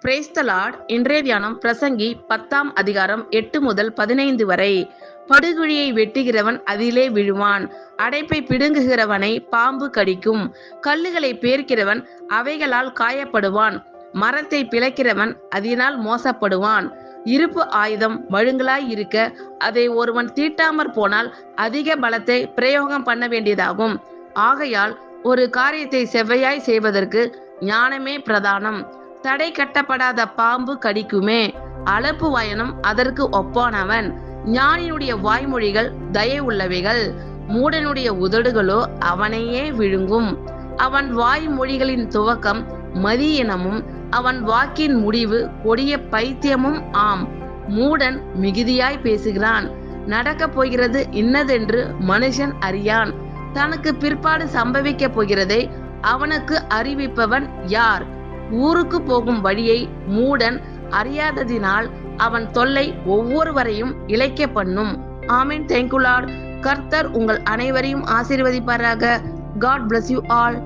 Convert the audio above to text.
Praise the Lord. இன்றைய தியானம் பிரசங்கி 10ஆம் அதிகாரம் 8 முதல் 15 வரை. படுகுழியை வெட்டுகிறவன் அதிலே விழுவான், அடைப்பை பிடுங்குகிறவனை பாம்பு கடிக்கும், கல்லுகளை பேர்க்கிறவன் அவைகளால் காயப்படுவான், மரத்தை பிளக்கிறவன் அதனால் மோசப்படுவான். இருப்பு ஆயுதம் மழுங்கலாய் இருக்க அதை ஒருவன் தீட்டாமற் போனால் அதிக பலத்தை பிரயோகம் பண்ண வேண்டியதாகும். ஆகையால் ஒரு காரியத்தை செவ்வையாய் செய்வதற்கு ஞானமே பிரதானம். தடை கட்டப்படாத பாம்பு கடிக்குமே, அளப்பு வாயனும் அதற்கு ஒப்பானவன். ஞானியுடைய வாய்மொழிகள் தயை உள்ளவைகள், மூடனுடைய உதடுகளோ அவனையே விழுங்கும். அவன் வாய்மொழிகளின் துவக்கம் மதியினமும் அவன் வாக்கின் முடிவு கொடிய பைத்தியமும் ஆம். மூடன் மிகுதியாய் பேசுகிறான், நடக்கப் போகிறது இன்னதென்று மனுஷன் அறியான். தனக்கு பிற்பாடு சம்பவிக்க போகிறதை அவனுக்கு அறிவிப்பவன் யார்? ஊருக்கு போகும் வழியை மூடன் அறியாததினால் அவன் தொல்லை ஒவ்வொருவரையும் இளைக்க பண்ணும். ஆமென். Thank you Lord. கர்த்தர் உங்கள் அனைவரையும் ஆசீர்வதிப்பாராக. God bless you all.